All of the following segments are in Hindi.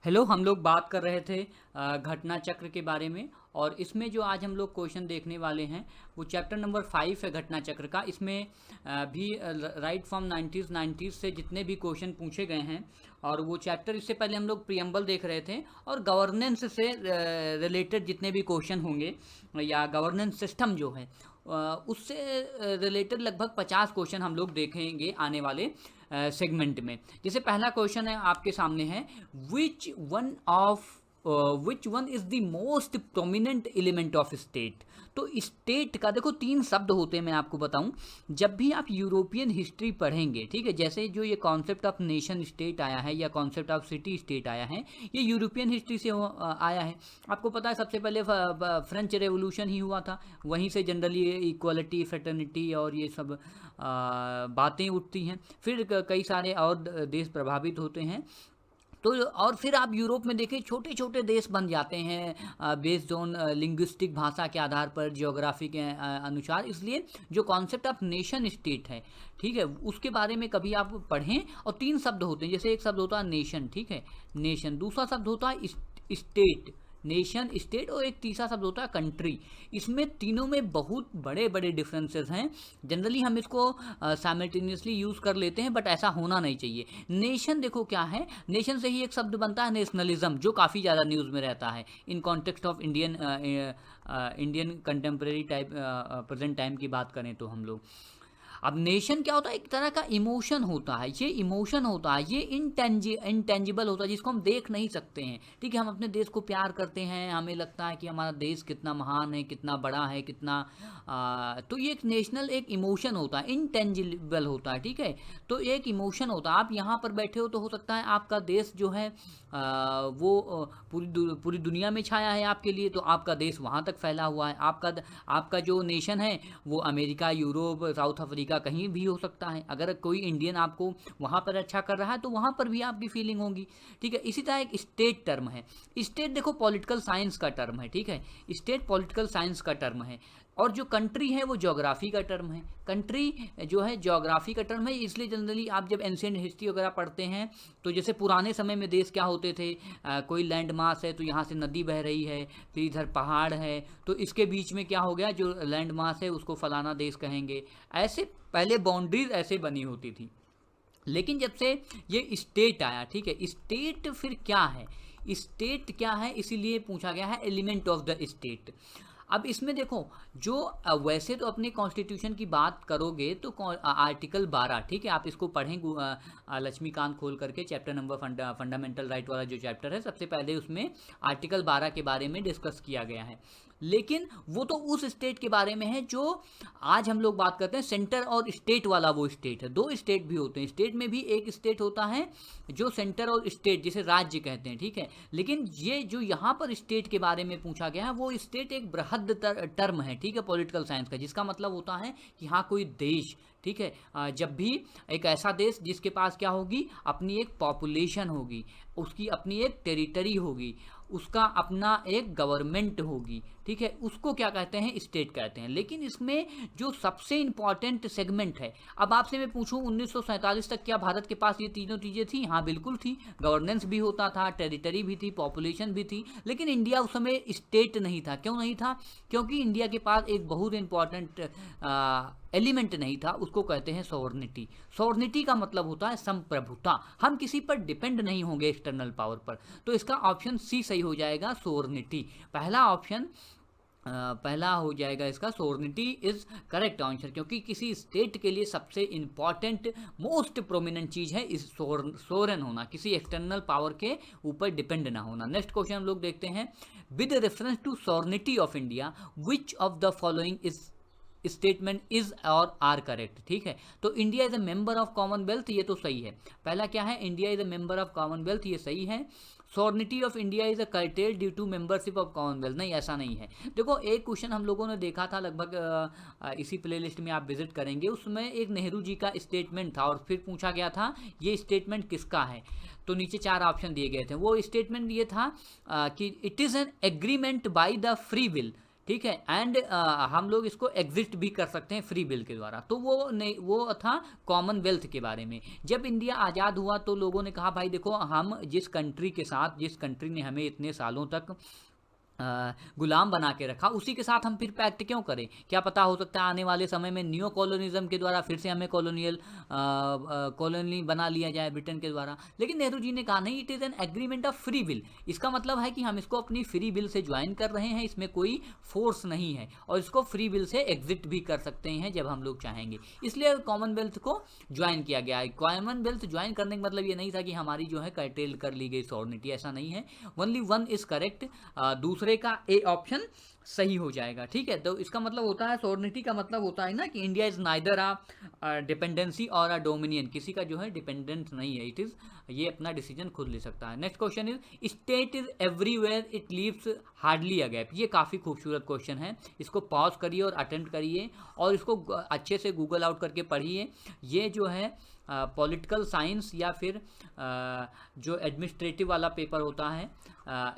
हेलो, हम लोग बात कर रहे थे घटना चक्र के बारे में। और इसमें जो आज हम लोग क्वेश्चन देखने वाले हैं वो चैप्टर नंबर 5 है घटना चक्र का। इसमें भी राइट फ्रॉम 90s से जितने भी क्वेश्चन पूछे गए हैं। और वो चैप्टर, इससे पहले हम लोग प्रियम्बल देख रहे थे और गवर्नेंस से रिलेटेड जितने भी क्वेश्चन होंगे या गवर्नेंस सिस्टम जो है उससे रिलेटेड लगभग 50 क्वेश्चन हम लोग देखेंगे आने वाले सेगमेंट में। जैसे पहला क्वेश्चन है आपके सामने है, which one is the most prominent element of state. तो स्टेट का देखो 3 शब्द होते हैं, मैं आपको बताऊं। जब भी आप यूरोपियन हिस्ट्री पढ़ेंगे, ठीक है, जैसे जो ये कॉन्सेप्ट ऑफ नेशन स्टेट आया है या कॉन्सेप्ट ऑफ सिटी स्टेट आया है, ये यूरोपियन हिस्ट्री से आया है। आपको पता है सबसे पहले फ्रेंच रेवोल्यूशन ही हुआ था, वहीं से जनरली इक्वालिटी, फ्रेटर्निटी और ये सब बातें उठती हैं। फिर कई सारे और देश प्रभावित होते हैं। तो और फिर आप यूरोप में देखें, छोटे छोटे देश बन जाते हैं बेस्ड ऑन लिंग्विस्टिक, भाषा के आधार पर, जियोग्राफी के अनुसार। इसलिए जो कॉन्सेप्ट ऑफ नेशन स्टेट है, ठीक है, उसके बारे में कभी आप पढ़ें। और 3 शब्द होते हैं, जैसे एक शब्द होता है नेशन, ठीक है, नेशन। दूसरा शब्द होता है स्टेट, नेशन स्टेट। और एक तीसरा शब्द होता है कंट्री। इसमें तीनों में बहुत बड़े बड़े डिफरेंसेस हैं। जनरली हम इसको साइमल्टेनियसली यूज़ कर लेते हैं, बट ऐसा होना नहीं चाहिए। नेशन देखो क्या है, नेशन से ही एक शब्द बनता है नेशनलिज्म, जो काफ़ी ज़्यादा न्यूज़ में रहता है in context of Indian contemporary type, present time की बात करें तो हम लोग। अब नेशन क्या होता है, एक तरह का इमोशन होता है। ये इमोशन होता है, ये इंटेंजिबल होता है, जिसको हम देख नहीं सकते हैं। ठीक है, हम अपने देश को प्यार करते हैं, हमें लगता है कि हमारा देश कितना महान है, कितना बड़ा है, कितना तो ये एक नेशनल एक इमोशन होता है, इंटेंजिबल होता है। ठीक है, तो एक इमोशन होता है। आप यहाँ पर बैठे हो तो हो सकता है आपका देश जो है वो पूरी दुनिया में छाया है आपके लिए, तो आपका देश वहाँ तक फैला हुआ है। आपका जो नेशन है वो अमेरिका, यूरोप, साउथ अफ्रीका, कहीं भी हो सकता है। अगर कोई इंडियन आपको वहाँ पर अच्छा कर रहा है तो वहाँ पर भी आपकी फीलिंग होगी। ठीक है, इसी तरह एक स्टेट टर्म है। स्टेट देखो पॉलिटिकल साइंस का टर्म है, ठीक है, स्टेट पॉलिटिकल साइंस का टर्म है। और जो कंट्री है वो ज्योग्राफी का टर्म है। कंट्री जो है ज्योग्राफी का टर्म है, इसलिए जनरली आप जब एंशिएंट हिस्ट्री वगैरह पढ़ते हैं तो जैसे पुराने समय में देश क्या होते थे, कोई लैंड मास है तो यहाँ से नदी बह रही है, फिर इधर पहाड़ है, तो इसके बीच में क्या हो गया, जो लैंड मास है उसको फलाना देश कहेंगे। ऐसे पहले बाउंड्रीज ऐसे बनी होती थी। लेकिन जब से ये स्टेट आया, ठीक है, स्टेट फिर क्या है, स्टेट क्या है, इसीलिए पूछा गया है एलिमेंट ऑफ द स्टेट। अब इसमें देखो, जो वैसे तो अपने कॉन्स्टिट्यूशन की बात करोगे तो आर्टिकल 12, ठीक है, आप इसको पढ़ें लक्ष्मीकांत खोल करके, चैप्टर नंबर फंडामेंटल राइट वाला जो चैप्टर है, सबसे पहले उसमें आर्टिकल 12 के बारे में डिस्कस किया गया है। लेकिन वो तो उस स्टेट के बारे में है जो आज हम लोग बात करते हैं, सेंटर और स्टेट वाला वो स्टेट है। 2 स्टेट भी होते हैं, स्टेट में भी एक स्टेट होता है जो सेंटर और स्टेट, जिसे राज्य कहते हैं, ठीक है। लेकिन ये जो यहाँ पर स्टेट के बारे में पूछा गया है, वो स्टेट एक बृहद टर्म है, ठीक है, पॉलिटिकल साइंस का, जिसका मतलब होता है कि हाँ कोई देश, ठीक है, जब भी एक ऐसा देश जिसके पास क्या होगी, अपनी एक पॉपुलेशन होगी, उसकी अपनी एक टेरिटरी होगी, उसका अपना एक गवर्नमेंट होगी, ठीक है, उसको क्या कहते हैं, स्टेट कहते हैं। लेकिन इसमें जो सबसे इंपॉर्टेंट सेगमेंट है, अब आपसे मैं पूछूं 1947 तक क्या भारत के पास ये तीनों चीज़ें थी? हाँ बिल्कुल थी। गवर्नेंस भी होता था, टेरिटरी भी थी, पॉपुलेशन भी थी। लेकिन इंडिया उस समय स्टेट नहीं था। क्यों नहीं था? क्योंकि इंडिया के पास एक बहुत इंपॉर्टेंट एलिमेंट नहीं था, उसको कहते हैं सॉवरनिटी। सॉवरनिटी का मतलब होता है संप्रभुता। हम किसी पर डिपेंड नहीं होंगे एक्सटर्नल पावर पर। तो इसका ऑप्शन सी सही हो जाएगा, सॉवरनिटी। पहला ऑप्शन पहला हो जाएगा इसका, सॉवरनिटी इज करेक्ट आंसर। क्योंकि किसी स्टेट के लिए सबसे इंपॉर्टेंट, मोस्ट प्रोमिनेंट चीज़ है इस सोरेन होना, किसी एक्सटर्नल पावर के ऊपर डिपेंड ना होना। नेक्स्ट क्वेश्चन हम लोग देखते हैं, with reference to sovereignty of India which of the following is statement is और आर करेक्ट। ठीक है, तो India is a member of Commonwealth, ये तो सही है। पहला क्या है, India is a member of Commonwealth, ये सही है। Sovereignty of India is a curtail due to membership of Commonwealth, नहीं ऐसा नहीं है। देखो एक क्वेश्चन हम लोगों ने देखा था, लगभग इसी प्लेलिस्ट में आप विजिट करेंगे, उसमें एक नेहरू जी का स्टेटमेंट था और फिर पूछा गया था ये स्टेटमेंट किसका है। तो नीचे 4 ऑप्शन दिए गए थे। वो स्टेटमेंट ये था कि it is an agreement by the free will, ठीक है। एंड हम लोग इसको एग्जिस्ट भी कर सकते हैं फ्री बिल के द्वारा। तो वो नहीं, वो था कॉमनवेल्थ के बारे में। जब इंडिया आज़ाद हुआ तो लोगों ने कहा भाई देखो, हम जिस कंट्री के साथ, जिस कंट्री ने हमें इतने सालों तक गुलाम बना के रखा, उसी के साथ हम फिर पैक्ट क्यों करें? क्या पता हो सकता है आने वाले समय में न्यू कॉलोनिज्म के द्वारा फिर से हमें कॉलोनी बना लिया जाए ब्रिटेन के द्वारा। लेकिन नेहरू जी ने कहा नहीं, it is an agreement of free will. इसका मतलब है कि हम इसको अपनी फ्री विल से ज्वाइन कर रहे हैं, इसमें कोई फोर्स नहीं है, और इसको फ्री विल से एग्जिट भी कर सकते हैं जब हम लोग चाहेंगे। इसलिए कॉमनवेल्थ को ज्वाइन किया गया है। कॉमनवेल्थ ज्वाइन करने का मतलब ये नहीं था कि हमारी जो है कर्टेल कर ली गई सॉवरेनिटी, ऐसा नहीं है। ओनली वन इज करेक्ट, दूसरे का ए ऑप्शन सही हो जाएगा। ठीक है, तो इसका मतलब होता है, सॉवरेनिटी का मतलब होता है ना कि India is neither a dependency और अ डोमिनियन, किसी का जो है डिपेंडेंट नहीं है, इट इज, ये अपना डिसीजन खुद ले सकता है। Next question is state is everywhere it leaves hardly a gap. ये काफ़ी खूबसूरत क्वेश्चन है, इसको पॉज करिए और अटेम्प्ट करिए और इसको अच्छे से गूगल आउट करके पढ़िए। ये जो है पॉलिटिकल साइंस या फिर जो एडमिनिस्ट्रेटिव वाला पेपर होता है,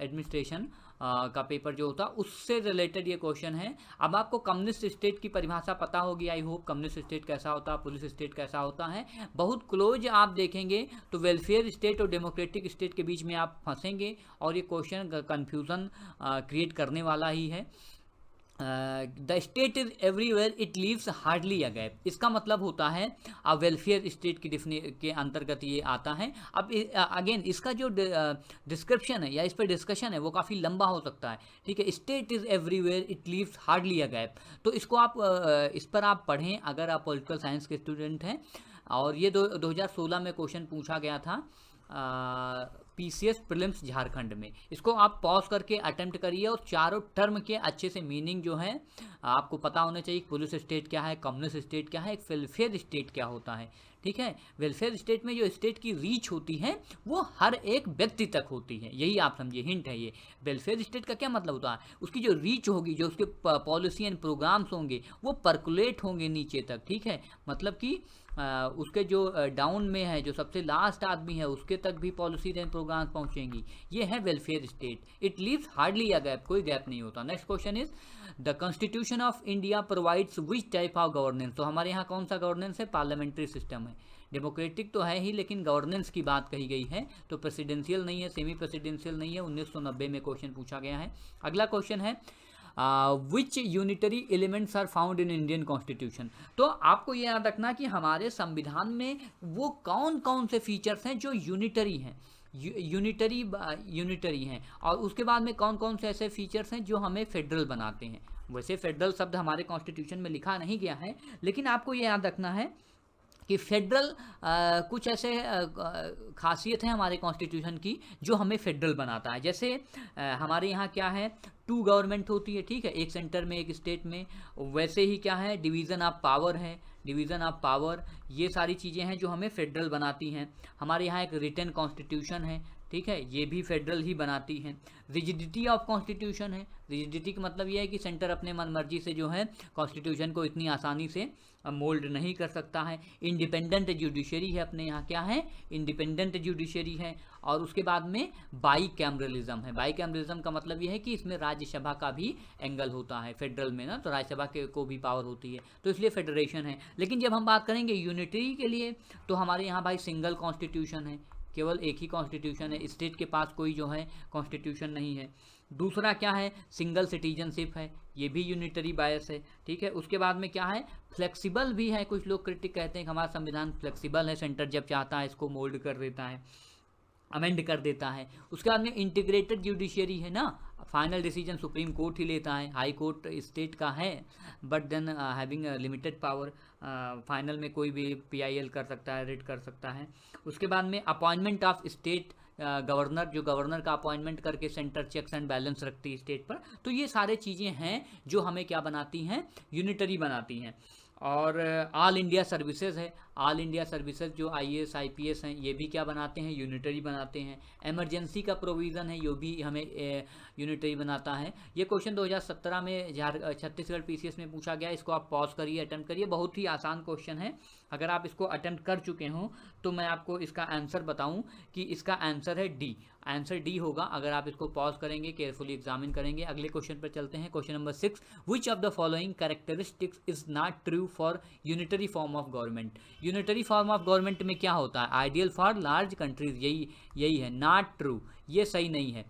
एडमिनिस्ट्रेशन का पेपर जो होता है, उससे रिलेटेड ये क्वेश्चन है। अब आपको कम्युनिस्ट स्टेट की परिभाषा पता होगी, आई होप, कम्युनिस्ट स्टेट कैसा होता है, पुलिस स्टेट कैसा होता है। बहुत क्लोज आप देखेंगे तो वेलफेयर स्टेट और डेमोक्रेटिक स्टेट के बीच में आप फंसेंगे, और ये क्वेश्चन कन्फ्यूज़न क्रिएट करने वाला ही है। The state is everywhere it leaves hardly a gap, इसका मतलब होता है वेलफेयर स्टेट की के अंतर्गत ये आता है। अब अगेन इसका जो डिस्क्रिप्शन है या इस पर डिस्कशन है वो काफ़ी लंबा हो सकता है। ठीक है, state is everywhere it leaves hardly a gap, तो इसको आप इस पर आप पढ़ें अगर आप पॉलिटिकल साइंस के स्टूडेंट हैं। और ये 2016 में क्वेश्चन पूछा गया था पीसीएस प्रीलिम्स झारखंड में। इसको आप पॉज करके अटेम्प्ट करिए और चारों टर्म के अच्छे से मीनिंग जो है आपको पता होना चाहिए। पुलिस स्टेट क्या है, कम्युनिस्ट स्टेट क्या है, एक वेलफेयर स्टेट क्या होता है। ठीक है, वेलफेयर स्टेट में जो स्टेट की रीच होती है वो हर एक व्यक्ति तक होती है, यही आप समझिए, हिंट है ये। वेलफेयर स्टेट का क्या मतलब होता है, उसकी जो रीच होगी, जो उसके पॉलिसी एंड प्रोग्राम्स होंगे वो पर्कुलेट होंगे नीचे तक। ठीक है, मतलब कि उसके जो डाउन में है, जो सबसे लास्ट आदमी है, उसके तक भी पॉलिसीज एंड प्रोग्राम्स पहुंचेंगी। ये है welfare state, it leaves hardly a gap, कोई गैप नहीं होता। Next question is the constitution of India provides which type of governance. तो हमारे यहाँ कौन सा गवर्नेंस है, पार्लियामेंट्री सिस्टम है। डेमोक्रेटिक तो है ही, लेकिन गवर्नेंस की बात कही गई है, तो प्रेसिडेंशियल नहीं है, सेमी प्रेसिडेंशियल नहीं है। 1990 में क्वेश्चन पूछा गया है। अगला क्वेश्चन है which unitary elements are found in Indian constitution. तो आपको ये याद रखना कि हमारे संविधान में वो कौन कौन से फीचर्स हैं जो यूनिटरी हैं, यूनिटरी हैं, और उसके बाद में कौन कौन से ऐसे फीचर्स हैं जो हमें फेडरल बनाते हैं। वैसे फेडरल शब्द हमारे कॉन्स्टिट्यूशन में लिखा नहीं गया है, लेकिन आपको ये याद रखना है कि फेडरल कुछ ऐसे खासियत है हमारे कॉन्स्टिट्यूशन की जो हमें फेडरल बनाता है। जैसे हमारे यहाँ क्या है, 2 गवर्नमेंट होती है। ठीक है, एक सेंटर में एक स्टेट में। वैसे ही क्या है, डिवीज़न ऑफ पावर है, डिवीज़न ऑफ पावर, ये सारी चीज़ें हैं जो हमें फेडरल बनाती हैं। हमारे यहाँ एक रिटन कॉन्स्टिट्यूशन है, ठीक है, ये भी फेडरल ही बनाती हैं। रिजिडिटी ऑफ कॉन्स्टिट्यूशन है, रिजिडिटी का मतलब ये है कि सेंटर अपने मन मर्जी से जो है कॉन्स्टिट्यूशन को इतनी आसानी से मोल्ड नहीं कर सकता है। इंडिपेंडेंट जुडिशरी है, अपने यहाँ क्या है, इंडिपेंडेंट जुडिशरी है। और उसके बाद में बाई कैमरलिज्म है। बाई कैमरलिज्म का मतलब ये है कि इसमें राज्यसभा का भी एंगल होता है फेडरल में ना, तो राज्यसभा के को भी पावर होती है, तो इसलिए फेडरेशन है। लेकिन जब हम बात करेंगे यूनिटरी के लिए, तो हमारे यहाँ भाई सिंगल कॉन्स्टिट्यूशन है, केवल एक ही कॉन्स्टिट्यूशन है, स्टेट के पास कोई जो है कॉन्स्टिट्यूशन नहीं है। दूसरा क्या है, सिंगल सिटीजनशिप है, ये भी यूनिटरी बायस है। ठीक है, उसके बाद में क्या है, फ्लेक्सिबल भी है। कुछ लोग क्रिटिक कहते हैं कि हमारा संविधान फ्लेक्सिबल है, सेंटर जब चाहता है इसको मोल्ड कर देता है, अमेंड कर देता है। उसके बाद में इंटीग्रेटेड जुडिशियरी है ना, फाइनल डिसीजन सुप्रीम कोर्ट ही लेता है, हाई कोर्ट स्टेट का है, but then having limited power, final में कोई भी पीआईएल कर सकता है, रिट कर सकता है। उसके बाद में अपॉइंटमेंट ऑफ स्टेट गवर्नर, जो गवर्नर का अपॉइंटमेंट करके सेंटर चेक्स एंड बैलेंस रखती है स्टेट पर। तो ये सारे चीज़ें हैं जो हमें क्या बनाती हैं, यूनिटरी बनाती हैं। और ऑल इंडिया सर्विसेज है, ऑल इंडिया सर्विसेज जो आईएएस आईपीएस हैं, ये भी क्या बनाते हैं, यूनिटरी बनाते हैं। इमरजेंसी का प्रोविज़न है, ये भी हमें यूनिटरी बनाता है। ये क्वेश्चन 2017 में छत्तीसगढ़ पीसीएस में पूछा गया, इसको आप पॉज करिए, अटेम्प्ट करिए, बहुत ही आसान क्वेश्चन है अगर आप इसको अटेम्प्ट कर चुके हो तो मैं आपको इसका आंसर बताऊं कि इसका आंसर है डी, आंसर डी होगा अगर आप इसको पॉज करेंगे, केयरफुली एग्जामिन करेंगे। अगले क्वेश्चन पर चलते हैं, question number 6, which of the following characteristics is not true for unitary form of government. Unitary form of government में क्या होता है, आइडियल फॉर लार्ज कंट्रीज, यही है, नॉट ट्रू, ये सही नहीं है।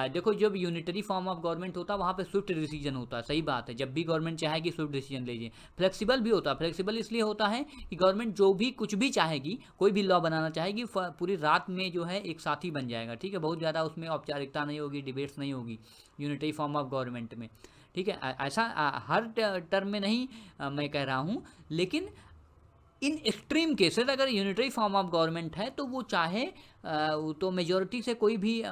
देखो जब यूनिटरी फॉर्म ऑफ गवर्नमेंट होता है वहाँ पे स्विफ्ट डिसीजन होता है, सही बात है, जब भी गवर्नमेंट चाहेगी स्विफ्ट डिसीजन लीजिए। फ्लेक्सिबल भी होता है, फ्लेक्सिबल इसलिए होता है कि गवर्नमेंट जो भी कुछ भी चाहेगी, कोई भी लॉ बनाना चाहेगी, पूरी रात में जो है एक साथ ही बन जाएगा, ठीक है, बहुत ज़्यादा उसमें औपचारिकता नहीं होगी, डिबेट्स नहीं होगी यूनिटरी फॉर्म ऑफ गवर्नमेंट में, ठीक है। ऐसा हर टर्म में नहीं मैं कह रहा हूँ, लेकिन इन एक्सट्रीम केसेस अगर यूनिटरी फॉर्म ऑफ गवर्नमेंट है तो वो चाहे तो मेजॉरिटी से कोई भी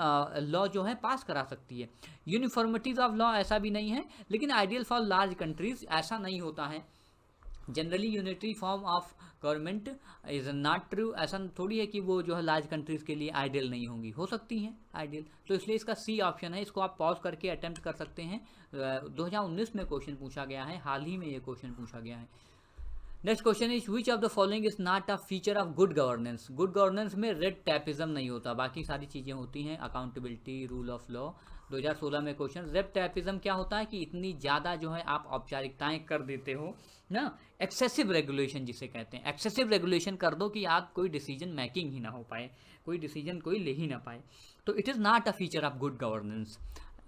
लॉ जो है पास करा सकती है। यूनिफॉर्मिटीज ऑफ लॉ ऐसा भी नहीं है, लेकिन आइडियल फॉर लार्ज कंट्रीज ऐसा नहीं होता है। Generally unitary form of government is not true, ऐसा थोड़ी है कि वो जो है लार्ज कंट्रीज़ के लिए आइडियल नहीं होंगी, हो सकती हैं आइडियल, तो इसलिए इसका सी ऑप्शन है, इसको आप पॉज करके अटेम्प्ट कर सकते हैं। 2019 में क्वेश्चन पूछा गया है, हाल ही में ये क्वेश्चन पूछा गया है। Next question is which of the following is not a feature of good governance. Good governance में रेड टैपिज्म नहीं होता, बाकी सारी चीज़ें होती हैं, अकाउंटेबिलिटी, रूल ऑफ लॉ। 2016 में क्वेश्चन, रेड टैपिज्म क्या होता है कि इतनी ज़्यादा जो है आप औपचारिकताएं कर देते हो ना, एक्सेसिव रेगुलेशन जिसे कहते हैं, एक्सेसिव रेगुलेशन कर दो कि आप कोई डिसीजन मेकिंग ही ना हो पाए, कोई डिसीजन कोई ले ही ना पाए, तो it is not a feature of good governance.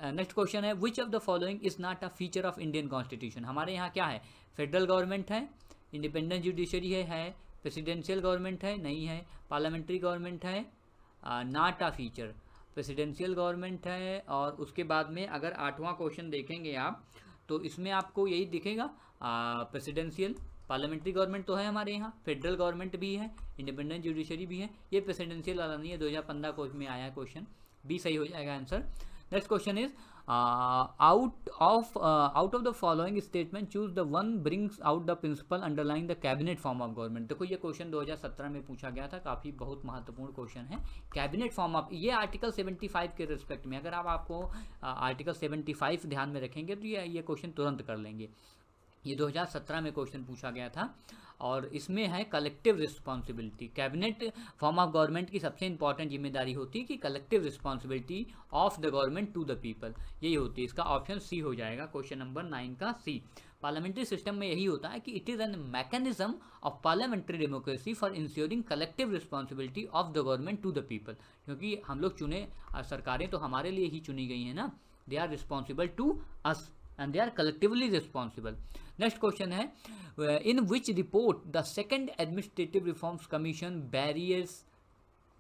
Next question है which of the following is not a feature of Indian constitution. हमारे यहाँ क्या है, फेडरल गवर्नमेंट है, इंडिपेंडेंट जुडिशरी है, प्रेसिडेंशियल गवर्नमेंट है, नहीं है, पार्लियामेंट्री गवर्नमेंट है, not a feature, presidential government है। और उसके बाद में अगर 8वां क्वेश्चन देखेंगे आप तो इसमें आपको यही दिखेगा, प्रेसिडेंशियल, पार्लियामेंट्री गवर्नमेंट तो है हमारे यहाँ, फेडरल गवर्नमेंट भी है, इंडिपेंडेंट जुडिशरी भी है, ये प्रेसिडेंशियल वाला नहीं है, 2015 को में आया है क्वेश्चन, बी सही हो जाएगा answer. Next question is out of the following statement choose the one brings out the principle underlying the cabinet form of government। देखो ये क्वेश्चन 2017 में पूछा गया था, काफ़ी बहुत महत्वपूर्ण क्वेश्चन है। कैबिनेट फॉर्म ऑफ, ये आर्टिकल 75 के रिस्पेक्ट में, अगर आपको आर्टिकल 75 ध्यान में रखेंगे तो ये क्वेश्चन तुरंत कर लेंगे। ये 2017 में क्वेश्चन पूछा गया था और इसमें है collective responsibility. Cabinet form of government की सबसे इंपॉर्टेंट जिम्मेदारी होती है कि collective responsibility of the government to the people, यही होती है। इसका ऑप्शन सी हो जाएगा, क्वेश्चन नंबर 9 का सी। पार्लियामेंट्री सिस्टम में यही होता है कि it is an mechanism of parliamentary democracy for ensuring collective responsibility of the government to the people, क्योंकि हम लोग चुने, सरकारें तो हमारे लिए ही चुनी गई हैं ना, they are responsible to us and they are collectively responsible। next question है in which report the second administrative reforms commission barriers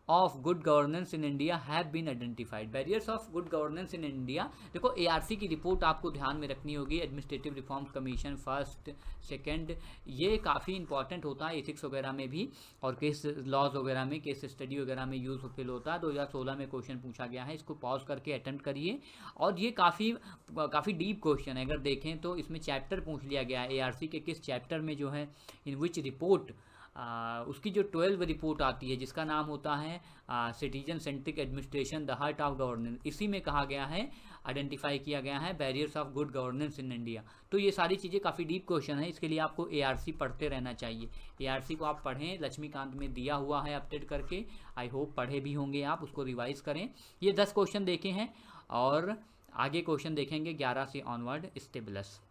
of good governance in India have been identified। barriers of good governance in India, देखो ARC की रिपोर्ट आपको ध्यान में रखनी होगी, administrative reforms commission first second, ये काफ़ी इंपॉर्टेंट होता है एथिक्स वगैरह में भी और केस लॉज वगैरह में, केस स्टडी वगैरह में यूजफुल होता है। 2016 में क्वेश्चन पूछा गया है, इसको पॉज करके अटेम्प्ट करिए। और ये काफ़ी डीप क्वेश्चन है, अगर देखें तो इसमें चैप्टर पूछ लिया गया है ARC के किस चैप्टर में जो है इन विच रिपोर्ट, उसकी जो 12 रिपोर्ट आती है जिसका नाम होता है citizen centric administration the heart of governance, इसी में कहा गया है, आइडेंटिफाई किया गया है barriers of good governance in India. तो ये सारी चीज़ें काफ़ी डीप क्वेश्चन है, इसके लिए आपको ARC पढ़ते रहना चाहिए। ARC को आप पढ़ें, लक्ष्मीकांत में दिया हुआ है अपडेट करके, आई होप पढ़े भी होंगे आप, उसको रिवाइज करें। ये 10 क्वेश्चन देखे हैं और आगे क्वेश्चन देखेंगे 11 से ऑनवर्ड, स्टे ब्लेस्ड।